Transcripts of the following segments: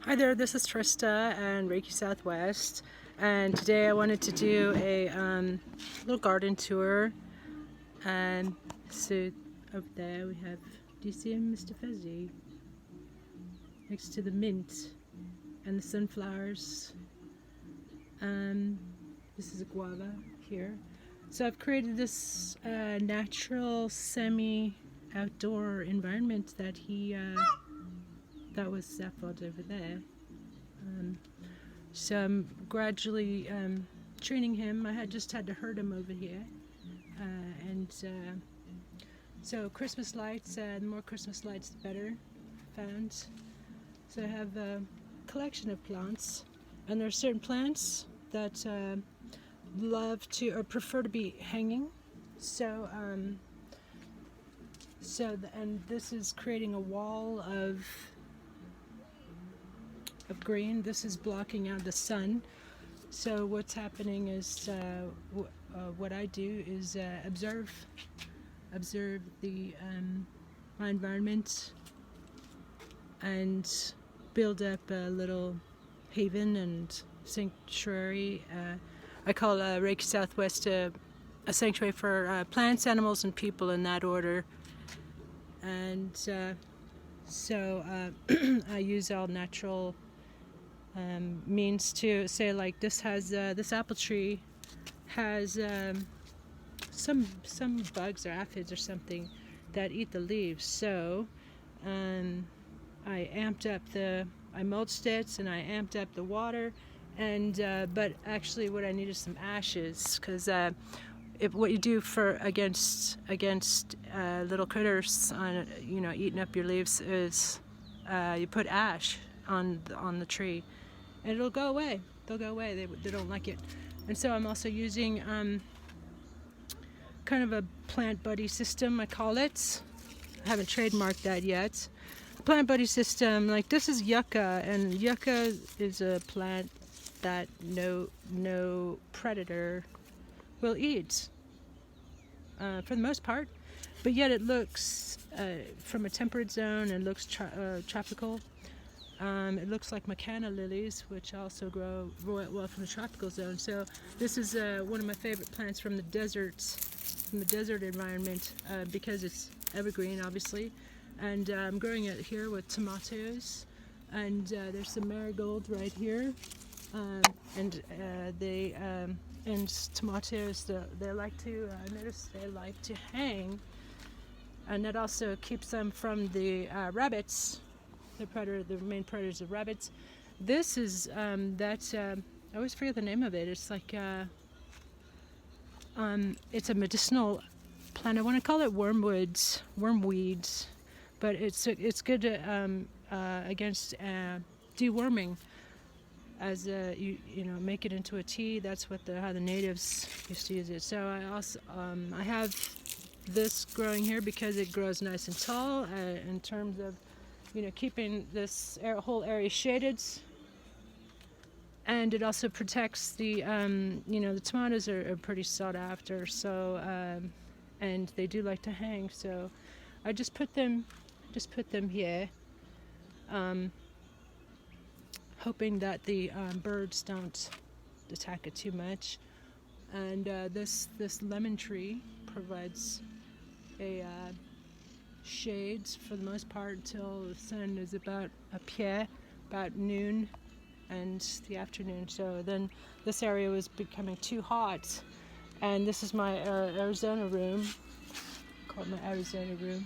Hi there, this is Trista and Reiki Southwest, and today I wanted to do a little garden tour. And so up there we have, do you see him, Mr. Fezzi? Next to the mint and the sunflowers. This is a guava here. So I've created this natural semi-outdoor environment that was Zaphod over there. So I'm gradually training him. I just had to herd him over here. So Christmas lights, the more Christmas lights the better, I found. So I have a collection of plants, and there are certain plants that love to or prefer to be hanging. And this is creating a wall of green. This is blocking out the sun. So what's happening is what I do is observe the my environment and build up a little haven and sanctuary. I call Reiki Southwest a sanctuary for plants, animals, and people in that order. And I use all natural means to say, like, this apple tree has some bugs or aphids or something that eat the leaves. So I mulched it and I amped up the water, and but actually what I need is some ashes, because what you do against little critters on eating up your leaves is you put ash on the tree, and it'll go away. They'll go away. They don't like it. And so I'm also using kind of a plant buddy system, I call it. I haven't trademarked that yet. Plant buddy system, like this is yucca, and yucca is a plant that no predator will eat for the most part, but yet it looks from a temperate zone, it looks tropical. It looks like Macana lilies, which also grow well from the tropical zone. So this is one of my favorite plants from the desert environment, because it's evergreen, obviously. And I'm growing it here with tomatoes, and there's some marigolds right here, and tomatoes, they like to notice they like to hang, and that also keeps them from the rabbits. The main predators of rabbits. This is I always forget the name of it. It's like it's a medicinal plant. I want to call it wormweeds, but it's good against deworming. As you make it into a tea. That's how the natives used to use it. So I have this growing here because it grows nice and tall in terms of keeping this whole area shaded, and it also protects the the tomatoes are pretty sought after, so and they do like to hang, so I just put them here, hoping that the birds don't attack it too much. And this lemon tree provides a shades for the most part until the sun is about up here, about noon and the afternoon. So then this area was becoming too hot, and this is my Arizona room, called my Arizona room.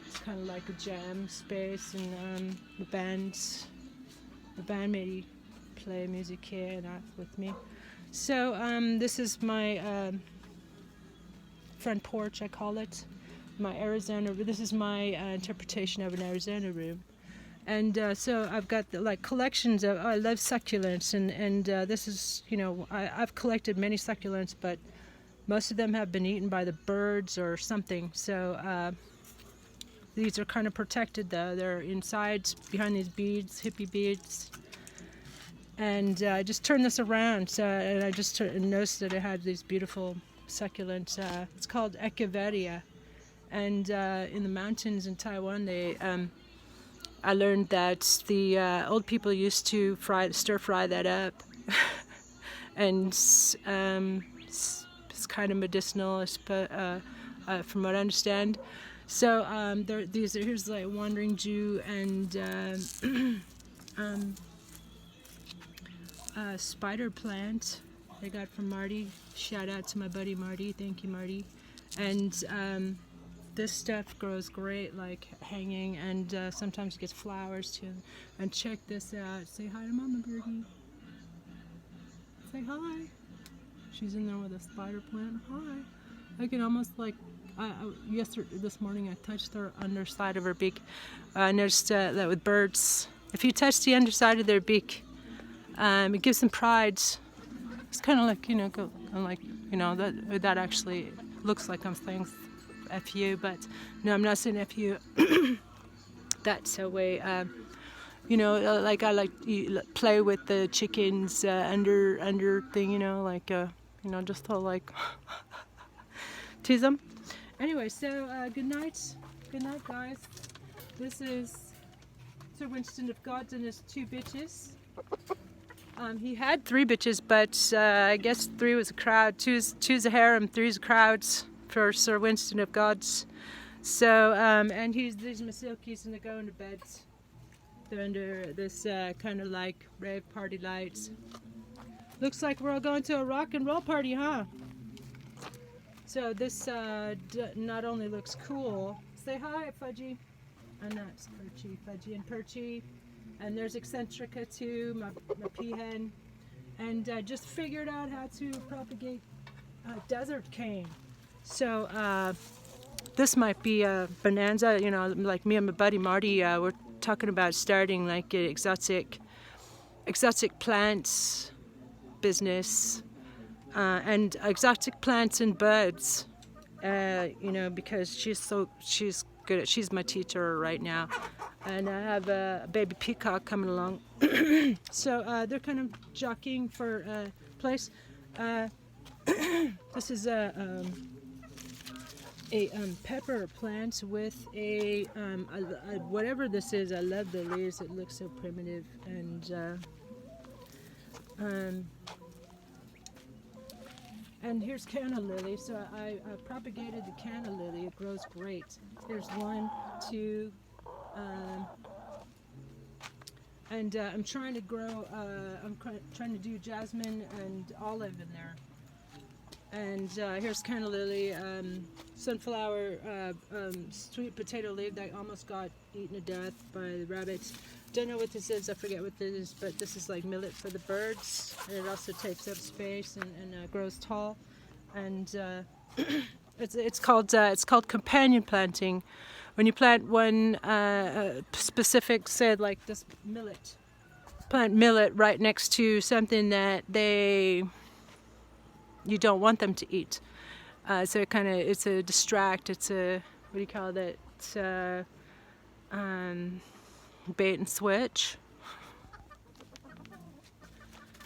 It's kind of like a jam space, and the bandmate play music here and not with me. So this is my front porch, I call it. My Arizona. This is my interpretation of an Arizona room, and so I've got collections of. I love succulents, and this is I've collected many succulents, but most of them have been eaten by the birds or something. So these are kind of protected though. They're inside behind these beads, hippie beads, and I just turned this around. And I just noticed that it had these beautiful succulents. It's called Echeveria. And in the mountains in Taiwan, they I learned that the old people used to stir fry that up, and it's kind of medicinal, from what I understand. So here's like Wandering Jew and spider plant I got from Marty. Shout out to my buddy Marty. Thank you, Marty. And this stuff grows great, like hanging, and sometimes it gets flowers too. And check this out. Say hi to Mama Birdie. Say hi. She's in there with a spider plant. Hi. I can almost like, this morning I touched her underside of her beak. I noticed that with birds, if you touch the underside of their beak, it gives them pride. It's kind of like, that actually looks like I'm saying F you, but no, I'm not saying F you. That's a way, like I like play with the chickens under thing, just to like tease them. Anyway, so good night, guys. This is Sir Winston of God and his 2 bitches. He had 3 bitches, but I guess 3 was a crowd. Two's a harem, 3's a crowd for Sir Winston of God's. So, and these my silkies, and they're going to bed. They're under this kind of like rave party lights. Looks like we're all going to a rock and roll party, huh? So this not only looks cool. Say hi, Fudgy. And that's Perchy, Fudgy and Perchy. And there's Eccentrica too, my peahen. And I just figured out how to propagate desert cane. So this might be a bonanza, like me and my buddy Marty, we're talking about starting like an exotic plants business, and exotic plants and birds, because she's my teacher right now. And I have a baby peacock coming along. So they're kind of jockeying for place. This is a pepper plant with a whatever this is. I love the leaves. It looks so primitive. And here's canna lily. So I propagated the canna lily. It grows great. There's 1, 2. And I'm trying to grow, trying to do jasmine and olive in there. And here's canna lily, sunflower, sweet potato leaf that almost got eaten to death by the rabbits. Don't know what this is, I forget what this is, but this is like millet for the birds. And it also takes up space and grows tall. And it's called companion planting. When you plant one specific, say like this millet, plant millet right next to something that you don't want them to eat. So it's a distract. It's a, what do you call that? It's a bait and switch.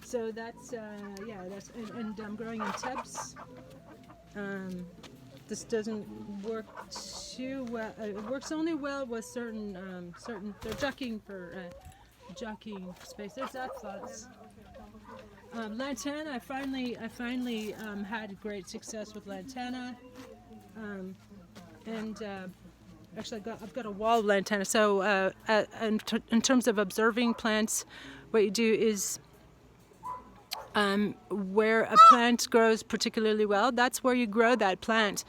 So that's and I'm growing in tubs. This doesn't work too well. It works only well with certain. They're jockeying for space. There's that thoughts. Lantana. I finally had great success with lantana, and actually I've got a wall of lantana. So in terms of observing plants, what you do is, where a plant grows particularly well, that's where you grow that plant,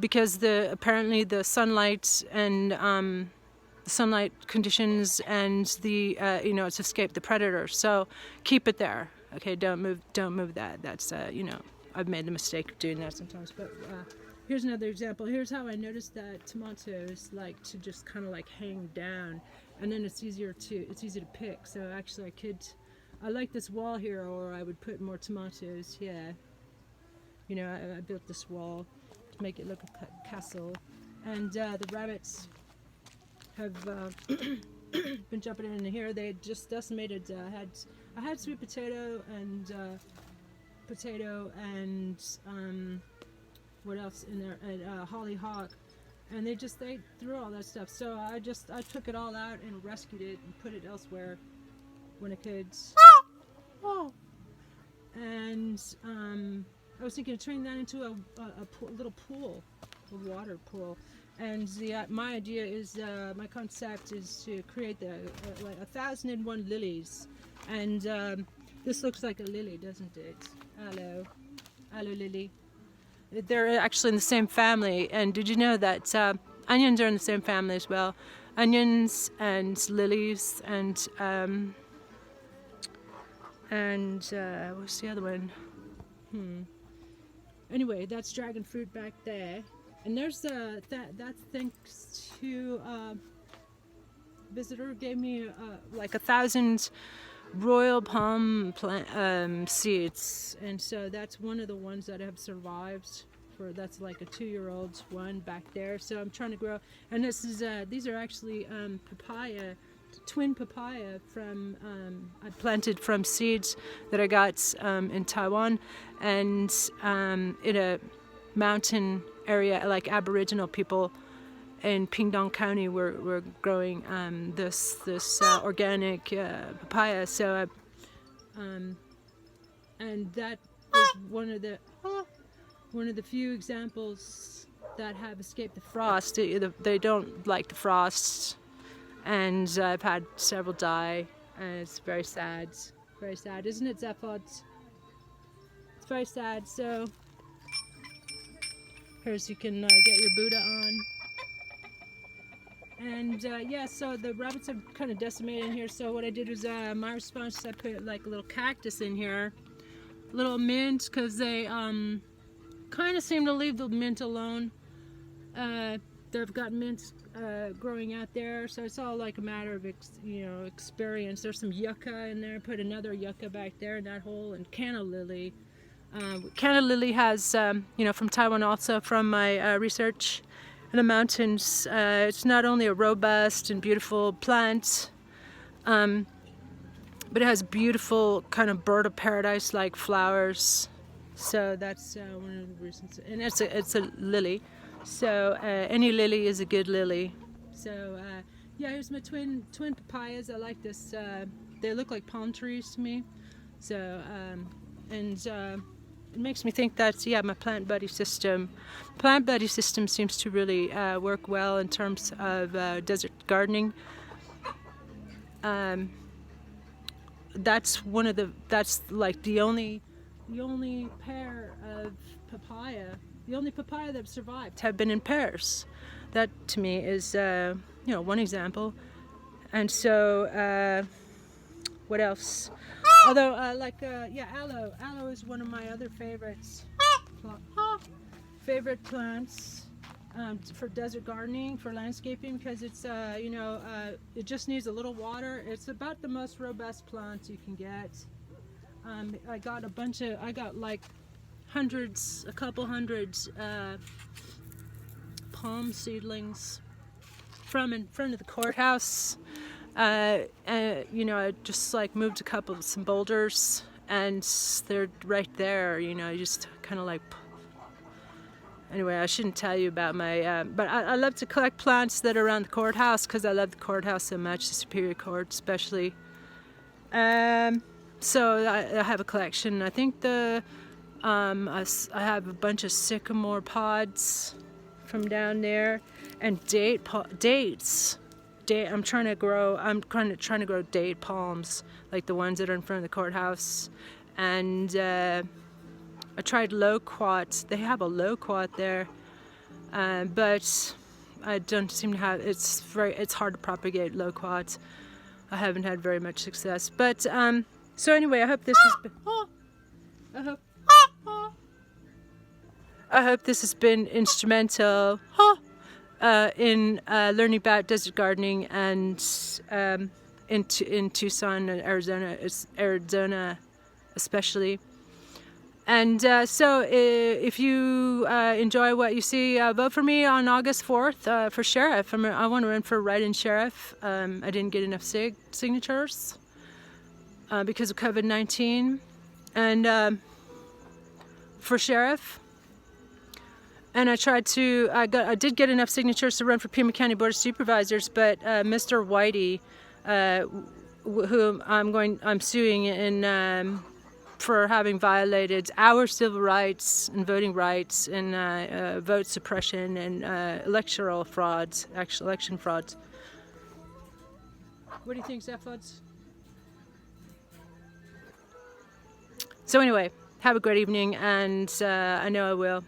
because apparently the sunlight and the sunlight conditions and it's escaped the predator. So keep it there. Okay, don't move that. That's I've made the mistake of doing that sometimes. But here's another example. Here's how I noticed that tomatoes like to just kind of like hang down, and then it's easy to pick. So actually I like this wall here, or I would put more tomatoes. Yeah, I built this wall to make it look like a castle, and the rabbits have been jumping in here. They just decimated. I had sweet potato and what else in there? And hollyhock, and they threw all that stuff. So I took it all out and rescued it and put it elsewhere when I could. Oh. And I was thinking of turning that into a little pool, a water pool. And my idea is, my concept is to create like 1,001 lilies. And this looks like a lily, doesn't it? Hello, hello, lily. They're actually in the same family. And did you know that onions are in the same family as well? Onions and lilies and what's the other one? Anyway, that's dragon fruit back there, and there's that's thanks to visitor gave me like 1,000 royal palm plant seeds, and so that's one of the ones that have survived. That's like a 2-year-old one back there. So I'm trying to grow, and this is these are actually papaya. Twin papaya from I planted from seeds that I got in Taiwan, and in a mountain area, like Aboriginal people in Pingdong County were growing this organic papaya. So and that is one of the few examples that have escaped the frost. They don't like the frost. And I've had several die, and it's very sad. Very sad, isn't it, Zephod? It's very sad. So here's, you can get your Buddha on. And yeah, so the rabbits have kind of decimated in here. So what I did was, my response is I put like a little cactus in here, little mint, because they kind of seem to leave the mint alone. They've got mint growing out there, so it's all like a matter of experience. There's some yucca in there. Put another yucca back there in that hole, and canna lily. Canna lily has, from Taiwan, also from my research in the mountains. It's not only a robust and beautiful plant, but it has beautiful kind of bird of paradise like flowers. So that's one of the reasons. And it's a lily. So any lily is a good lily. So yeah, here's my twin papayas. I like this. They look like palm trees to me. So it makes me think that my plant buddy system seems to really work well in terms of desert gardening. That's like the only pair of papaya. The only papaya that have survived have been in pairs. That to me is, one example. And so, what else? Although, aloe. Aloe is one of my other favorites. Favorite plants for desert gardening, for landscaping, because it's, it just needs a little water. It's about the most robust plant you can get. I got like a couple hundreds palm seedlings from in front of the courthouse. I just like moved some boulders, and they're right there. Just kind of like. Anyway, I shouldn't tell you about my. But I love to collect plants that are around the courthouse because I love the courthouse so much, the Superior Court especially. So I have a collection. I think I have a bunch of sycamore pods from down there, and dates. I'm trying to grow date palms, like the ones that are in front of the courthouse. And I tried loquat. They have a loquat there, but I don't seem to have. It's hard to propagate loquat. I haven't had very much success. But so anyway, I hope this has been. I hope this has been instrumental in learning about desert gardening and in Tucson and Arizona especially. And so if you enjoy what you see, vote for me on August 4th for sheriff. I want to run for write-in sheriff. I didn't get enough signatures because of COVID-19. And for sheriff. And I did get enough signatures to run for Pima County Board of Supervisors, but Mr. Whitey, whom I'm suing for having violated our civil rights and voting rights and vote suppression and electoral frauds, actual election frauds. What do you think, Zephods? So anyway, have a great evening, and I know I will.